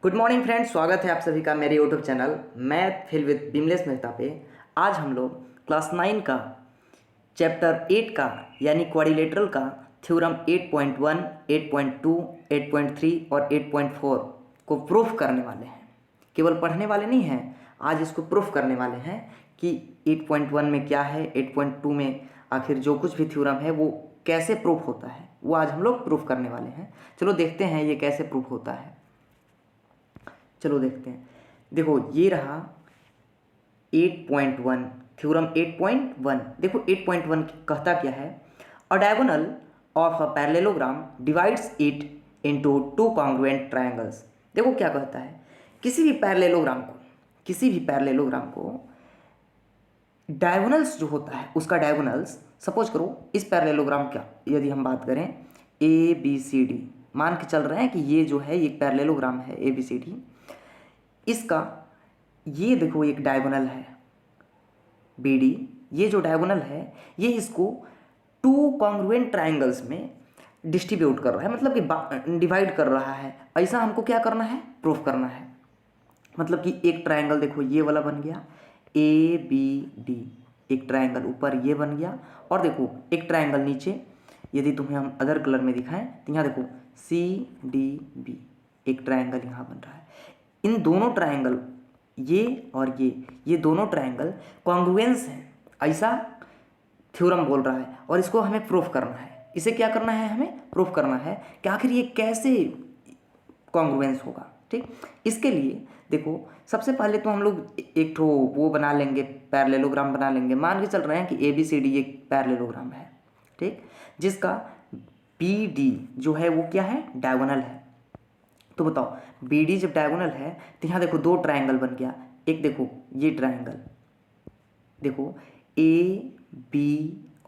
Good morning friends, स्वागत है आप सभी का मेरे YouTube channel math fail with Bimlesh Mehta पे। आज हम लोग क्लास 9 का चैप्टर 8 का यानी क्वाड्रिलेटरल का थ्योरम 8.1, 8.2, 8.3 और 8.4 को प्रूफ करने वाले हैं। केवल पढ़ने वाले नहीं हैं, आज इसको प्रूफ करने वाले हैं कि 8.1 में क्या है, 8.2 में आखिर जो कुछ भी थ्योरम है वो कैसे प्रूफ होता है, वो आज हम लोग प्रूफ करने वाले हैं। चलो देखते हैं ये कैसे प्रूफ होता है। चलो देखते हैं। देखो ये रहा 8.1 थ्योरम 8.1। देखो 8.1 कहता क्या है, अ diagonal of a parallelogram divides it into two congruent triangles. देखो क्या कहता है, किसी भी पैरेललोग्राम को डायगोनल्स जो होता है उसका डायगोनल्स, सपोज करो इस पैरेललोग्राम का यदि हम बात करें ABCD, मान के चल रहे हैं कि ये जो है एक पैरेललोग्राम है ABCD, इसका ये देखो एक डायगोनल है BD। ये जो डायगोनल है ये इसको टू कॉन्ग्रुएंट ट्रायंगल्स में डिस्ट्रीब्यूट कर रहा है, मतलब कि डिवाइड कर रहा है। ऐसा हमको क्या करना है, प्रूफ करना है। मतलब कि एक ट्रायंगल देखो ये वाला बन गया ABD, एक ट्रायंगल ऊपर ये बन गया, और देखो एक ट्रायंगल नीचे, यदि तुम्हें हम अदर कलर में दिखाएं तो यहाँ देखो CDB, एक ट्रायंगल यहाँ बन रहा है। इन दोनों ट्रायंगल ये और ये दोनों ट्रायंगल कॉन्ग्रुएंस हैं, ऐसा थ्योरम बोल रहा है, और इसको हमें प्रूफ करना है। इसे क्या करना है, हमें प्रूफ करना है कि आखिर ये कैसे कॉन्ग्रुएंस होगा। ठीक, इसके लिए देखो सबसे पहले तो हम लोग एक ठो वो बना लेंगे, पैरेललोग्राम बना लेंगे। मान के चल रहे हैं कि ABCD एक पैरेललोग्राम है, ठीक, जिसका BD जो है वो क्या है, डायगोनल है। तो बताओ BD जब डायगोनल है तो यहाँ देखो दो ट्रायंगल बन गया। एक देखो ये ट्रायंगल, देखो AB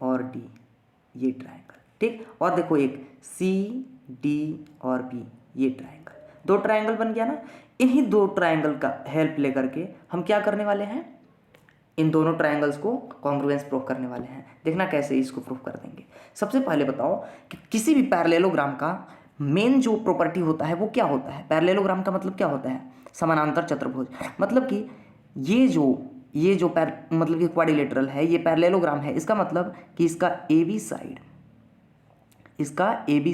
और D, ये ट्रायंगल, ठीक, और देखो एक CD और B, ये ट्रायंगल, दो ट्रायंगल बन गया ना। इन्हीं दो ट्रायंगल का हेल्प लेकर के हम क्या करने वाले हैं, इन दोनों ट्रायंगल्स को कॉन्ग्रुएंस प्रूफ करने वाले हैं। देखना कैसे इसको प्रूफ कर देंगे। सबसे पहले बताओ कि किसी भी पैरेललोग्राम का मेन जो प्रॉपर्टी होता है वो क्या होता है। पैरेललोग्राम का मतलब क्या होता है, समानांतर चतुर्भुज। मतलब कि ये जो मतलब कि क्वाड्रिलेटरल है, ये पैरेललोग्राम है, इसका मतलब कि इसका AB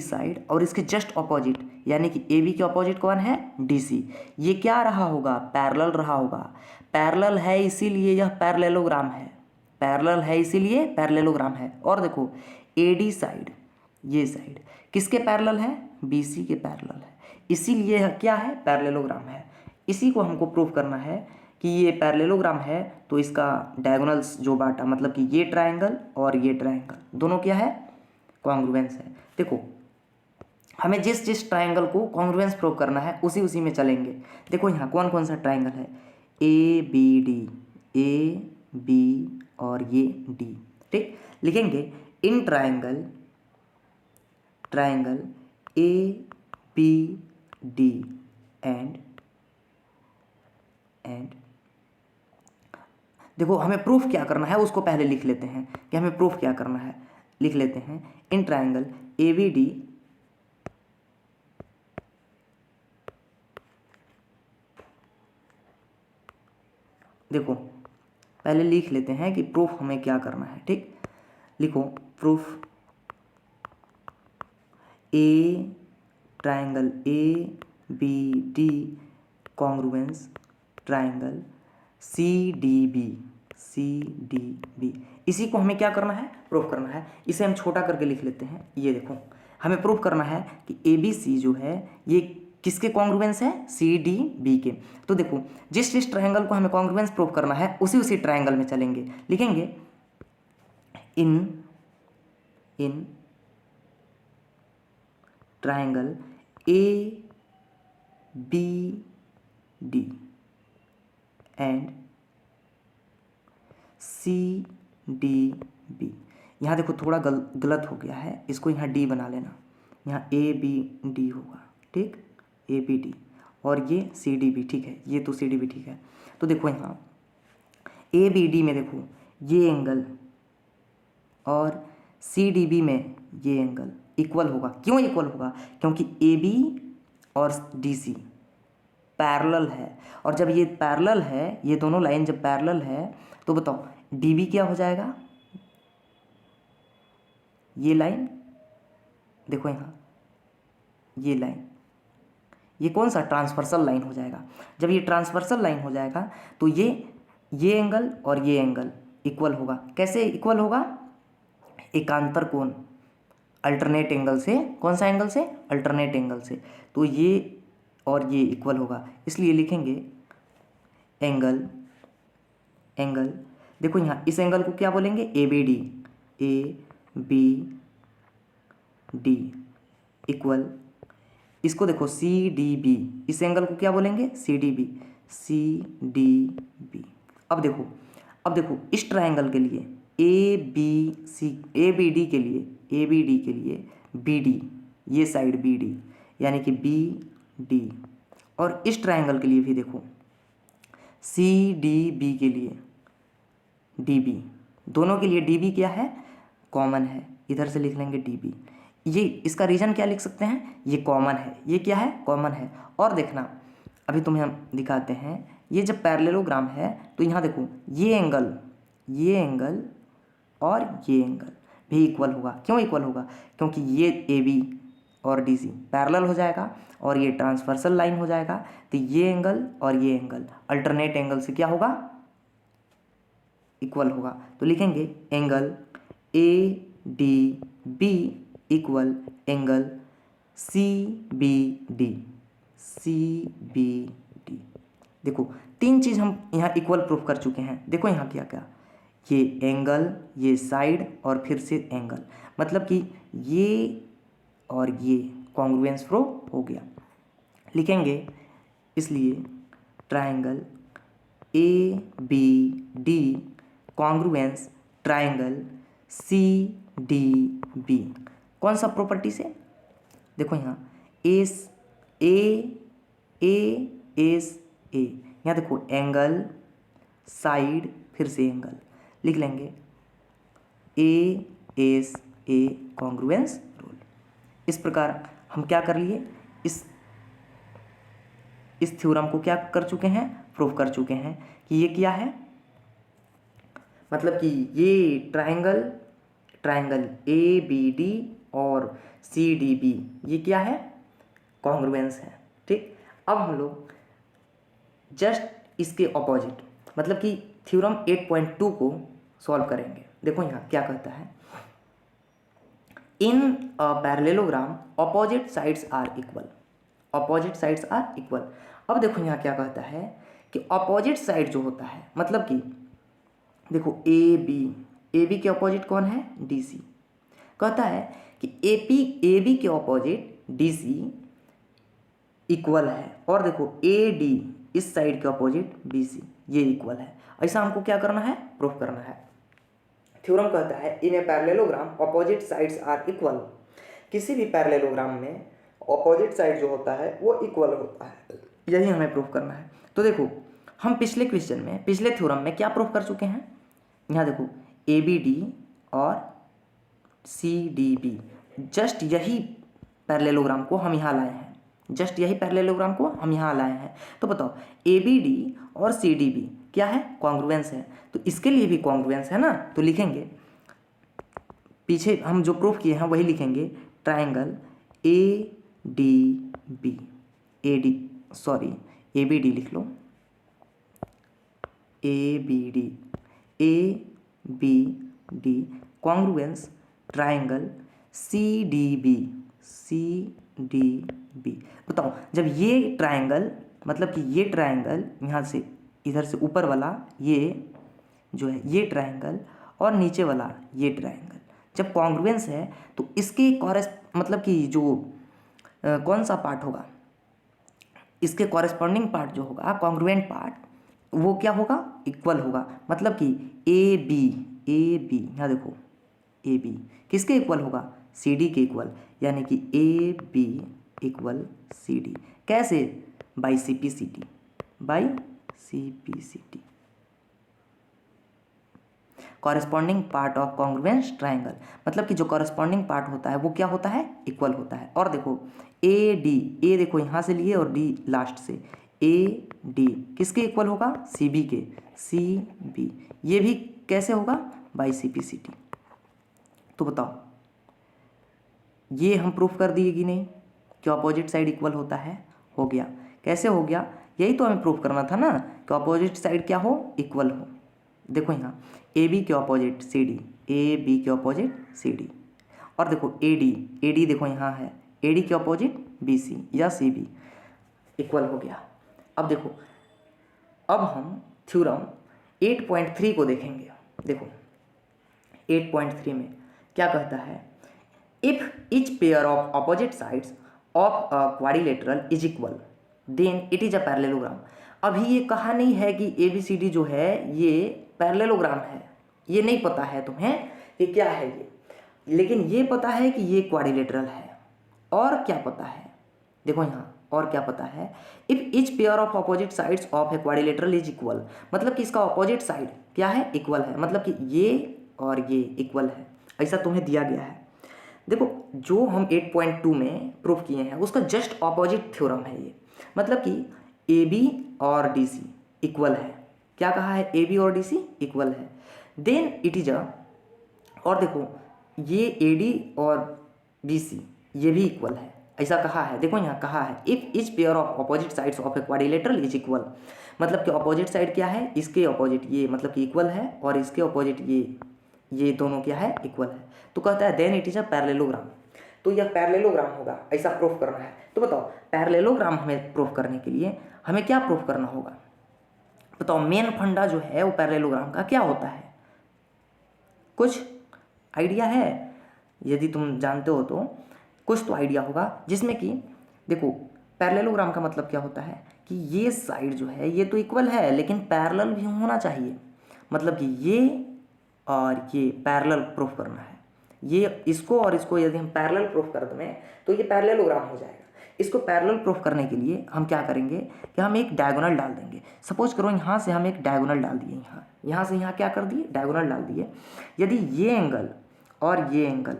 साइड और इसके जस्ट ऑपोजिट, यानी कि AB के ऑपोजिट कौन है, DC, ये क्या रहा होगा, पैरेलल रहा होगा। पैरेलल है इसीलिए यह पैरेललोग्राम है, पैरेलल है इसीलिए पैरेललोग्राम है। और देखो AD साइड, ये साइड किसके पैरेलल है, BC के पैरेलल है, इसीलिए यह क्या है, पैरेललोग्राम है। इसी को हमको प्रूव करना है कि ये पैरेललोग्राम है, तो इसका डायगोनल्स जो बांटा, मतलब कि ये ट्रायंगल और ये ट्रायंगल दोनों क्या है, कॉन्ग्रुएंस है। देखो हमें जिस जिस ट्रायंगल को कॉन्ग्रुएंस प्रूव करना है उसी में चलेंगे। देखो यहाँ कौन कौन सा ट्रायंगल है, ABD, AB और ये D, ठीक, लिखेंगे इन ट्रायंगल ABD एंड देखो हमें प्रूफ क्या करना है उसको पहले लिख लेते हैं कि हमें प्रूफ क्या करना है। लिख लेते हैं इन ट्रायंगल ABD देखो पहले लिख लेते हैं कि प्रूफ हमें क्या करना है। ठीक, लिखो proof triangle ABD congruence triangle CDB। इसी को हमें क्या करना है, प्रूफ करना है। इसे हम छोटा करके लिख लेते हैं। ये देखो हमें प्रूफ करना है कि ABC जो है ये किसके कॉन्ग्रुएंस है, CDB के। तो देखो जिस ट्रायंगल को हमें कॉन्ग्रुएंस प्रूफ करना है उसी ट्रायंगल में चलेंगे। लिखेंगे इन ट्रायंगल ABD एंड CDB। यहाँ देखो थोड़ा गलत हो गया है, इसको यहाँ D बना लेना, यहाँ ABD होगा, ठीक, ABD और ये CDB, ठीक है, ये तो CDB ठीक है। तो देखो यहाँ ABD में देखो ये एंगल और CDB में ये एंगल इक्वल होगा। क्यों इक्वल होगा, क्योंकि AB और DC पैरेलल है। और जब ये पैरेलल है, ये दोनों लाइन जब पैरेलल है तो बताओ डी बी क्या हो जाएगा, ये लाइन देखो यहाँ, ये लाइन, ये कौन सा ट्रांसवर्सल लाइन हो जाएगा। जब ये ट्रांसवर्सल लाइन हो जाएगा तो ये एंगल और ये एंगल इक्वल होगा। कैसे इक्वल होगा, एकांतर कोण, अल्टरनेट एंगल से, कौन सा एंगल से, अल्टरनेट एंगल से। तो ये और ये इक्वल होगा, इसलिए लिखेंगे एंगल, एंगल देखो यहाँ इस एंगल को क्या बोलेंगे, A B D, A B D equal, इसको देखो सी डी बी, इस एंगल को क्या बोलेंगे, C D B, C D B. अब देखो इस ट्रायंगल के लिए ए बी डी के लिए बी डी, ये साइड बी डी यानी कि बी डी, और इस ट्रायंगल के लिए भी देखो सी डी बी के लिए डी बी, दोनों के लिए डी बी क्या है, कॉमन है, इधर से लिख लेंगे डी बी। ये इसका रीजन क्या लिख सकते हैं, ये कॉमन है, ये क्या है, कॉमन है। और देखना अभी तुम्हें हम दिखाते हैं, ये जब पैरेललोग्राम है तो यहाँ देखो ये एंगल और ये एंगल भी इक्वल होगा। क्यों इक्वल होगा, क्योंकि ये ए बी और डी सी पैरेलल हो जाएगा और ये ट्रांसवर्सल लाइन हो जाएगा। तो ये एंगल और ये एंगल अल्टरनेट एंगल से क्या होगा, इक्वल होगा। तो लिखेंगे angle A D B equal angle C B D, C B D. देखो 3 चीज़ हम यहाँ इक्वल प्रूफ कर चुके हैं। देखो यहाँ क्या क्या, ये एंगल, ये साइड और फिर से एंगल, मतलब कि ये और ये कॉन्ग्रुएंस प्रूफ हो गया। लिखेंगे इसलिए triangle A B D congruence triangle C D B, कौन सा प्रॉपर्टी से, देखो यहाँ एस ए यहाँ देखो एंगल, साइड, फिर से एंगल, लिख लेंगे A S A congruence rule. इस प्रकार हम क्या कर लिए, इस थ्योरम को क्या कर चुके हैं, प्रूफ कर चुके हैं कि ये क्या है, मतलब कि ये ट्रायंगल ए बी डी और सी डी बी ये क्या है, कॉन्ग्रुएंस है। ठीक, अब हम लोग जस्ट इसके ऑपोजिट मतलब कि थ्योरम 8.2 को सॉल्व करेंगे। देखो यहाँ क्या कहता है, in a parallelogram opposite sides are equal, opposite sides are equal. अब देखो यहाँ क्या कहता है कि ऑपोजिट साइड जो होता है, मतलब कि देखो ए बी के ऑपोजिट कौन है, डी सी। कहता है कि ए बी के ऑपोजिट डी सी इक्वल है, और देखो ए डी इस साइड के ऑपोजिट बी सी ये इक्वल है। ऐसा हमको क्या करना है, प्रूफ करना है। थ्योरम कहता है in a parallelogram opposite sides are equal, किसी भी पैरेललोग्राम में ऑपोजिट साइड जो होता है वो इक्वल होता है, यही हमें प्रूफ करना है। तो देखो हम पिछले क्वेश्चन में, पिछले थ्योरम में क्या प्रूफ कर चुके हैं, यहाँ देखो ए बी डी और सी डी बी, जस्ट यही पैरेललोग्राम को हम यहाँ लाए हैं, जस्ट यही पैरेललोग्राम को हम यहाँ लाए हैं। तो बताओ ए बी डी और सी डी बी क्या है, कॉन्ग्रुएंस है, तो इसके लिए भी कॉन्ग्रुएंस है ना। तो लिखेंगे पीछे हम जो प्रूफ किए हैं वही लिखेंगे, triangle A D B, A B D लिख लो, A B D congruence triangle C D B. बताओ जब ये ट्रायंगल, मतलब कि ये ट्रायंगल यहाँ से इधर से ऊपर वाला ये जो है ये ट्रायंगल और नीचे वाला ये ट्रायंगल जब कॉन्ग्रुएंस है तो इसके मतलब कि जो कौन सा पार्ट होगा, इसके कॉरेस्पॉन्डिंग पार्ट जो होगा, कॉन्ग्रुएंट पार्ट, वो क्या होगा, इक्वल होगा। मतलब कि ए बी यहाँ देखो ए बी किसके इक्वल होगा, सी डी के इक्वल, यानी कि A B equal C D. कैसे, by C P C T, corresponding part of congruence triangle, मतलब कि जो कॉरेस्पॉन्डिंग पार्ट होता है वो क्या होता है, इक्वल होता है। और देखो ए डी, ए देखो यहाँ से लिए और डी लास्ट से, ए डी किसके इक्वल होगा, सी बी के, सी बी ये भी कैसे होगा, by C P C T. तो बताओ ये हम प्रूफ कर दिए कि नहीं कि अपोजिट साइड इक्वल होता है, हो गया। कैसे हो गया, यही तो हमें प्रूफ करना था ना कि अपोजिट साइड क्या हो, इक्वल हो। देखो यहाँ ए बी के opposite C D, A B के अपोजिट सी डी, और देखो ए डी देखो यहाँ है, ए डी के अपोजिट बी सी या सी बी इक्वल हो गया। अब देखो अब हम थ्योरम 8.3 को देखेंगे। देखो 8.3 में क्या कहता है, if each pair of opposite sides of a quadrilateral is equal then it is a parallelogram. अभी ये कहा नहीं है कि ए बी सी डी जो है ये पैरेललोग्राम है, ये नहीं पता है तुम्हें कि क्या है ये, लेकिन ये पता है कि ये क्वाड्रिलेटरल है। और क्या पता है, देखो यहाँ और क्या पता है, if each pair of opposite sides of a quadrilateral is equal, मतलब कि इसका ऑपोजिट साइड क्या है, इक्वल है, मतलब कि ये और ये इक्वल है, ऐसा तुम्हें दिया गया है। देखो जो हम 8.2 में प्रूफ किए हैं उसका जस्ट ऑपोजिट थ्योरम है ये, मतलब कि ए बी और डी सी इक्वल है। क्या कहा है, ए बी और डी सी इक्वल है, देन इट इज अ, और देखो ये ए डी और बी सी ये भी इक्वल है, ऐसा कहा है। देखो यहाँ कहा है if each pair of opposite sides of a quadrilateral is equal, मतलब कि ऑपोजिट साइड क्या है, इसके ऑपोजिट ये मतलब कि इक्वल है, और इसके ऑपोजिट ये दोनों क्या है, इक्वल है। तो कहता है then it is a parallelogram, तो यह पैरेललोग्राम होगा, ऐसा प्रूफ करना है। तो बताओ पैरेललोग्राम हमें प्रूफ करने के लिए हमें क्या प्रूफ करना होगा, बताओ मेन फंडा जो है वो पैरेललोग्राम का क्या होता है, कुछ आइडिया है? यदि तुम जानते हो तो कुछ तो आइडिया होगा, जिसमें कि देखो पैरेललोग्राम का मतलब क्या होता है कि ये साइड जो है ये तो इक्वल है लेकिन पैरेलल भी होना चाहिए, मतलब कि ये और ये पैरेलल प्रूफ करना है। ये इसको और इसको यदि हम पैरेलल प्रूफ कर दें तो ये पैरेललोग्राम हो जाएगा। इसको पैरेलल प्रूफ करने के लिए हम क्या करेंगे कि हम एक डायगोनल डाल देंगे। सपोज करो यहाँ से हम एक डायगोनल डाल दिए, यहाँ से यहाँ क्या कर दिए, डायगोनल डाल दिए। यदि ये एंगल और ये एंगल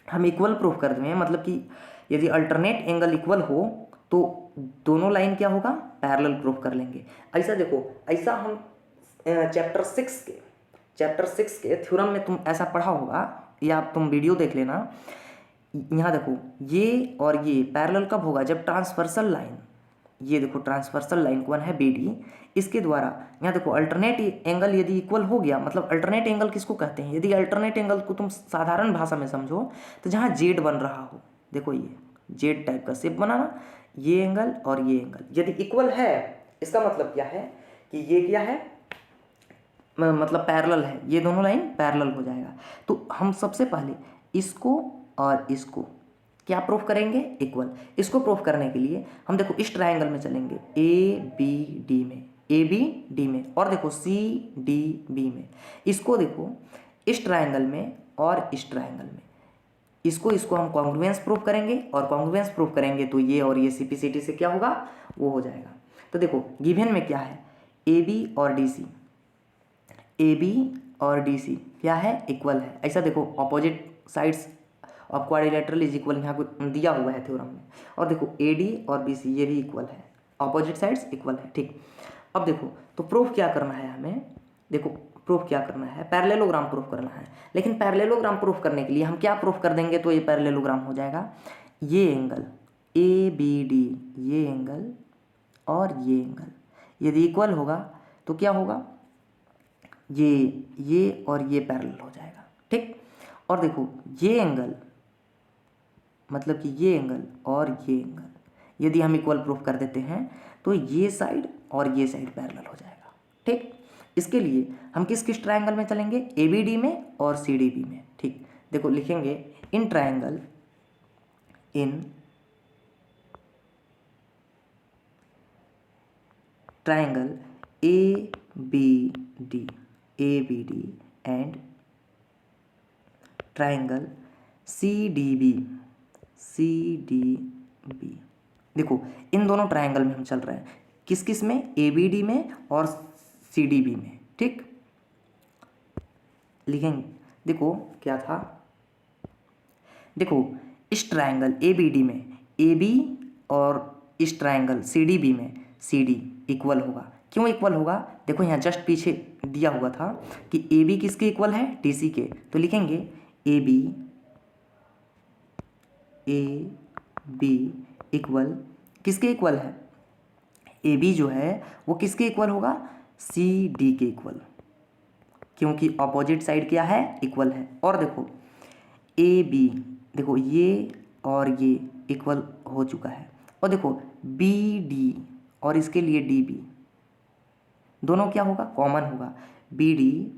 हम इक्वल प्रूफ कर दें, मतलब कि यदि अल्टरनेट एंगल इक्वल हो तो दोनों लाइन क्या होगा, पैरेलल प्रूफ कर लेंगे। ऐसा देखो, ऐसा हम चैप्टर 6 के थ्योरम में तुम ऐसा पढ़ा होगा, या तुम वीडियो देख लेना। यहाँ देखो ये और ये पैरेलल कब होगा, जब ट्रांसवर्सल लाइन, ये देखो ट्रांसवर्सल लाइन कौन है, बी डी, इसके द्वारा यहाँ देखो अल्टरनेट एंगल यदि इक्वल हो गया, मतलब अल्टरनेट एंगल किसको कहते हैं, यदि अल्टरनेट एंगल को तुम साधारण भाषा में समझो तो जहाँ जेड बन रहा हो, देखो ये जेड टाइप का शेप बनाना, ये एंगल और ये एंगल यदि इक्वल है, इसका मतलब क्या है कि ये क्या है, मतलब पैरेलल है, ये दोनों लाइन पैरेलल हो जाएगा। तो हम सबसे पहले इसको और इसको क्या प्रूफ करेंगे, इक्वल। इसको प्रूफ करने के लिए हम देखो इस ट्रायंगल में चलेंगे, ए बी डी में, ए बी डी में, और देखो सी डी बी में। इसको देखो इस ट्रायंगल में और इस ट्रायंगल में, इसको हम कॉन्ग्रुएंस प्रूफ करेंगे, और कॉन्ग्रुएंस प्रूफ करेंगे तो ये और ये सीपीसीटी से क्या होगा, वो हो जाएगा। तो देखो गिवन में क्या है, ए बी और डी सी, ए बी और डी सी क्या है, इक्वल है। ऐसा देखो opposite sides of quadrilateral is equal यहाँ को दिया हुआ है थ्योरम में, और देखो ए डी और बी सी ये भी इक्वल है, ऑपोजिट साइड्स इक्वल है, ठीक। अब देखो तो प्रूफ क्या करना है हमें, देखो प्रूफ क्या करना है, पैरेललोग्राम प्रूफ करना है। लेकिन पैरेललोग्राम प्रूफ करने के लिए हम क्या प्रूफ कर देंगे तो ये पैरेललोग्राम हो जाएगा, ये एंगल ए बी डी, ये एंगल और ये एंगल यदि इक्वल होगा तो क्या होगा, ये और ये पैरेलल हो जाएगा, ठीक। और देखो ये एंगल, मतलब कि ये एंगल और ये एंगल यदि हम इक्वल प्रूफ कर देते हैं तो ये साइड और ये साइड पैरेलल हो जाएगा, ठीक। इसके लिए हम किस किस ट्रायंगल में चलेंगे, ए बी डी में और सी डी बी में, ठीक। देखो लिखेंगे इन ट्रायंगल, इन triangle A B D, A B D and triangle C D B, C D B. देखो इन दोनों ट्रायंगल में हम चल रहे हैं, किस किस में, ए बी डी में और सी डी बी में, ठीक। लिखेंगे, देखो क्या था, देखो इस ट्रायंगल ए बी डी में ए बी और इस ट्रायंगल सी डी बी में सी डी इक्वल होगा। क्यों इक्वल होगा? देखो यहाँ जस्ट पीछे दिया हुआ था कि ए बी किसके इक्वल है? डी सी के। तो लिखेंगे ए बी इक्वल किसके इक्वल है? ए बी जो है वो किसके इक्वल होगा? सी डी के इक्वल, क्योंकि अपोजिट साइड क्या है? इक्वल है। और देखो ए बी, देखो ये और ये इक्वल हो चुका है। और देखो बी डी और इसके लिए डी बी दोनों क्या होगा? कॉमन होगा। बी डी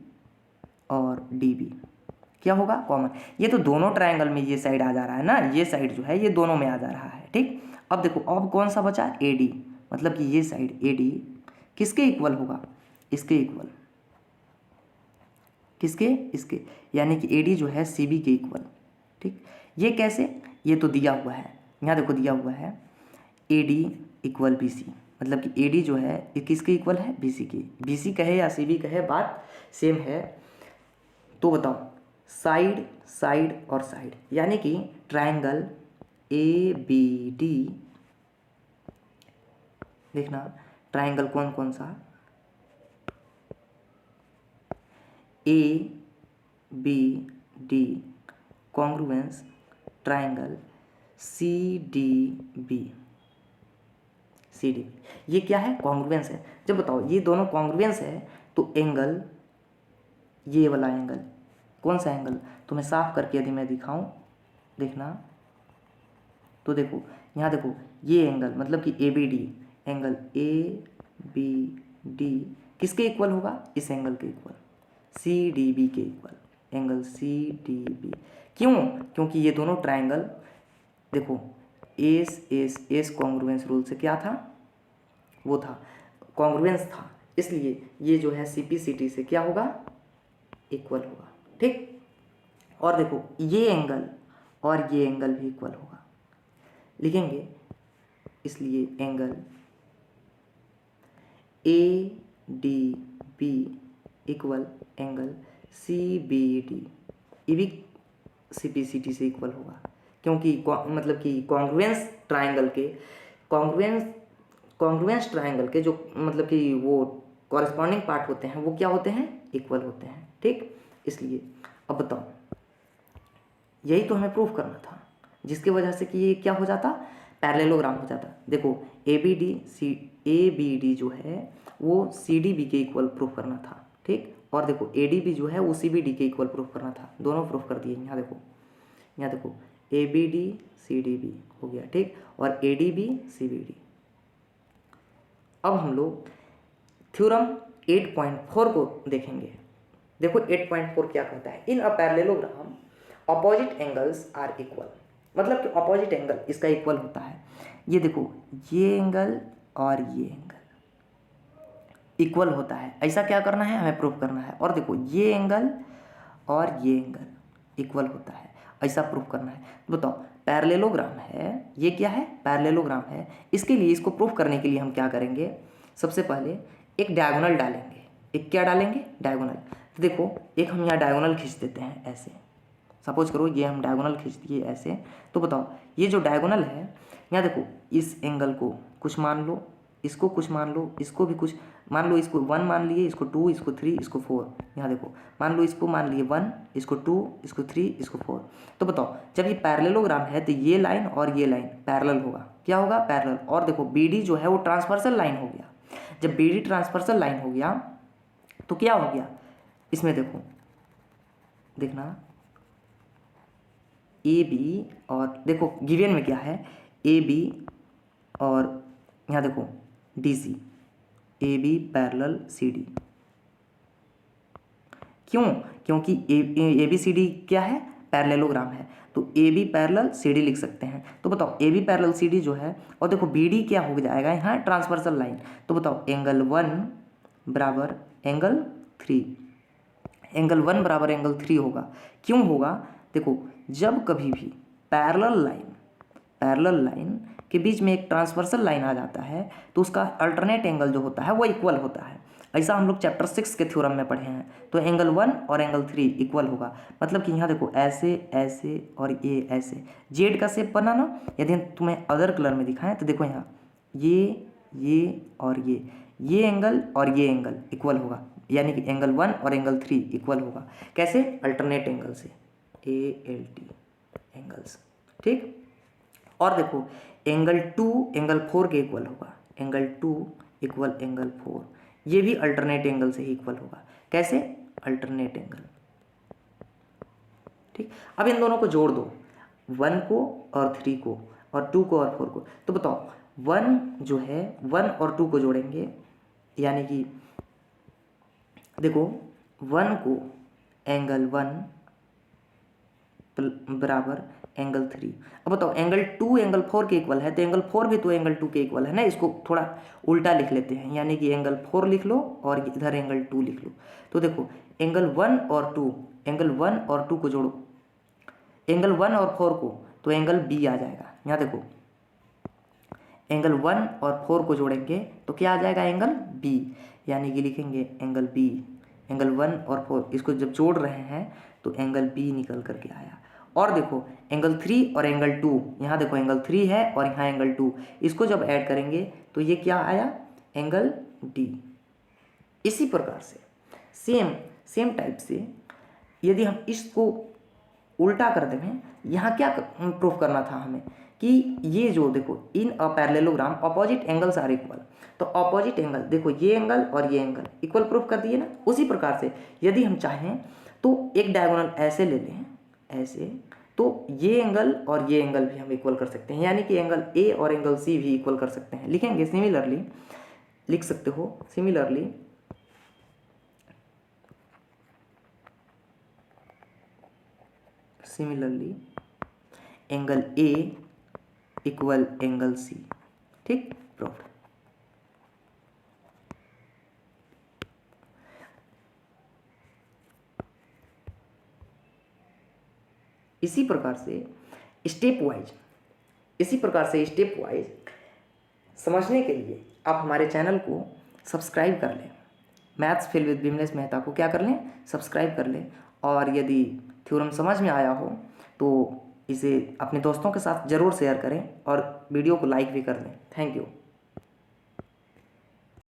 और डी बी क्या होगा? कॉमन। ये तो दोनों ट्रायंगल में ये साइड आ जा रहा है ना, ये साइड जो है ये दोनों में आ जा रहा है। ठीक, अब देखो अब कौन सा बचा? ए डी, मतलब कि ये साइड ए डी किसके इक्वल होगा? इसके इक्वल। किसके? इसके, यानी कि ए डी जो है सी बी के इक्वल। ठीक, ये कैसे? ये तो दिया हुआ है, यहाँ देखो दिया हुआ है A D equal B C, मतलब कि ए डी जो है ये किसके इक्वल है? बी सी के। बी सी कहे या सी बी कहे बात सेम है। तो बताओ साइड साइड और साइड, यानी कि ट्रायंगल ए बी डी, देखना ट्रायंगल कौन कौन सा? A B D congruence triangle C D B. C D ये क्या है? कॉन्ग्रुएंस है। जब बताओ ये दोनों कॉन्ग्रुएंस है तो एंगल, ये वाला एंगल कौन सा एंगल? तो मैं साफ करके यदि मैं दिखाऊं, देखना तो देखो यहाँ देखो ये एंगल मतलब कि A B D, angle A B D किसके इक्वल होगा? इस एंगल के इक्वल, सी डी बी के equal, angle C D B. क्यों? क्योंकि ये दोनों ट्रायंगल देखो S S S congruence rule से क्या था? वो था कॉन्ग्रुएंस था, इसलिए ये जो है सी पी सी टी से क्या होगा? इक्वल होगा। ठीक, और देखो ये एंगल और ये एंगल भी इक्वल होगा, लिखेंगे इसलिए angle A D B equal angle C B D, ये भी सी पी सी टी से इक्वल होगा, क्योंकि मतलब कि कॉन्ग्रुएंस ट्रायंगल के कॉन्ग्रुएंस ट्रायंगल के जो मतलब कि वो कॉरेस्पॉन्डिंग पार्ट होते हैं वो क्या होते हैं? इक्वल होते हैं। ठीक, इसलिए अब बताओ यही तो हमें प्रूफ करना था, जिसकी वजह से कि ये क्या हो जाता? पैरेललोग्राम हो जाता। देखो ए बी डी जो है वो सी डी बी के इक्वल प्रूफ करना था। ठीक, और देखो ए डी बी जो है वो सी बी डी के इक्वल प्रूफ करना था। दोनों प्रूफ कर दिए। यहाँ देखो A B D C D B हो गया। ठीक, और A D B C B D. अब हम लोग थ्योरम 8.4 को देखेंगे। देखो 8.4 क्या कहता है? In a parallelogram opposite angles are equal, मतलब कि ऑपोजिट एंगल इसका इक्वल होता है। ये देखो ये एंगल और ये एंगल इक्वल होता है, ऐसा क्या करना है? हमें प्रूफ करना है। और देखो ये एंगल और ये एंगल इक्वल होता है, ऐसा प्रूफ करना है। तो बताओ पैरेललोग्राम है, ये क्या है? पैरेललोग्राम है। इसके लिए इसको प्रूफ करने के लिए हम क्या करेंगे? सबसे पहले एक डायगोनल डालेंगे। एक क्या डालेंगे? डायगोनल। तो देखो एक हम यहाँ डायगोनल खींच देते हैं ऐसे, सपोज करो ये हम डायगोनल खींच दिए ऐसे। तो बताओ ये जो डायगोनल है, यहाँ देखो इस एंगल को कुछ मान लो, इसको कुछ मान लो, इसको भी कुछ मान लो, इसको 1 मान लिए, इसको 2, इसको 3, इसको 4। यहाँ देखो मान लो इसको मान लिए 1, इसको 2, इसको 3, इसको 4। तो बताओ जब ये पैरेललोग्राम है तो ये लाइन और ये लाइन पैरेलल होगा। क्या होगा? पैरेलल। और देखो बी डी जो है वो ट्रांसवर्सल लाइन हो गया। जब बी डी ट्रांसवर्सल लाइन हो गया तो क्या हो गया? इसमें देखो, देखना ए बी और देखो गिवन में क्या है? ए बी और यहाँ देखो D C, A B parallel C D. क्यों? क्योंकि ए बी सी डी क्या है? पैरेललोग्राम है, तो A B parallel C D लिख सकते हैं। तो बताओ A B parallel C D जो है, और देखो बी डी क्या हो जाएगा यहाँ? Transversal line. तो बताओ एंगल 1 बराबर एंगल 3, एंगल 1 बराबर एंगल 3 होगा। क्यों होगा? देखो जब कभी भी पैरेलल लाइन के बीच में एक ट्रांसवर्सल लाइन आ जाता है तो उसका अल्टरनेट एंगल जो होता है वो इक्वल होता है। ऐसा हम लोग चैप्टर 6 के थ्योरम में पढ़े हैं। तो एंगल 1 और एंगल 3 इक्वल होगा, मतलब कि यहाँ देखो ऐसे ऐसे और ये ऐसे जेड का शेप बना ना। यदि तुम्हें अदर कलर में दिखाएं तो देखो यहाँ ये ये और ये एंगल और ये एंगल इक्वल होगा, यानी कि एंगल 1 और एंगल 3 इक्वल होगा। कैसे? अल्टरनेट एंगल से, ALT एंगल्स, ठीक। और देखो एंगल 2 एंगल 4 के इक्वल होगा, एंगल 2 इक्वल एंगल 4, ये भी अल्टरनेट एंगल से ही इक्वल होगा। कैसे? अल्टरनेट एंगल, ठीक। अब इन दोनों को जोड़ दो, 1 को और 3 को और 2 को और 4 को। तो बताओ 1 जो है 1 और 2 को जोड़ेंगे, यानी कि देखो 1 को एंगल 1 बराबर एंगल 3। अब बताओ एंगल 2 एंगल 4 के इक्वल है, तो एंगल 4 भी तो एंगल 2 के इक्वल है ना। इसको थोड़ा उल्टा लिख लेते हैं, यानी कि एंगल 4 लिख लो और इधर एंगल 2 लिख लो। तो देखो एंगल 1 और 2, एंगल 1 और 2 को जोड़ो, एंगल 1 और 4 को, तो एंगल B आ जाएगा। यहाँ देखो एंगल 1 और 4 को जोड़ेंगे तो क्या आ जाएगा? एंगल B, यानी कि लिखेंगे एंगल B, एंगल 1 और 4 इसको जब जोड़ रहे हैं तो एंगल B निकल करके आया। और देखो एंगल 3 और एंगल 2, यहाँ देखो एंगल 3 है और यहाँ एंगल 2, इसको जब ऐड करेंगे तो ये क्या आया? Angle D। इसी प्रकार से सेम टाइप से यदि हम इसको उल्टा कर दें, यहाँ क्या प्रूफ करना था हमें कि ये जो देखो in a parallelogram opposite angles are equal, तो अपोजिट एंगल देखो ये एंगल और ये एंगल इक्वल प्रूफ कर दिए ना। उसी प्रकार से यदि हम चाहें तो एक डायगोनल ऐसे ले लें, ऐसे, तो ये एंगल और ये एंगल भी हम इक्वल कर सकते हैं, यानी कि एंगल A और एंगल C भी इक्वल कर सकते हैं। लिखेंगे सिमिलरली, लिख सकते हो similarly angle A equal angle C, ठीक। प्रूफ। इसी प्रकार से स्टेप वाइज समझने के लिए आप हमारे चैनल को सब्सक्राइब कर लें। Maths fail with Bimlesh Mehta को क्या कर लें? सब्सक्राइब कर लें। और यदि थ्योरम समझ में आया हो तो इसे अपने दोस्तों के साथ ज़रूर शेयर करें और वीडियो को लाइक भी कर दें। Thank you.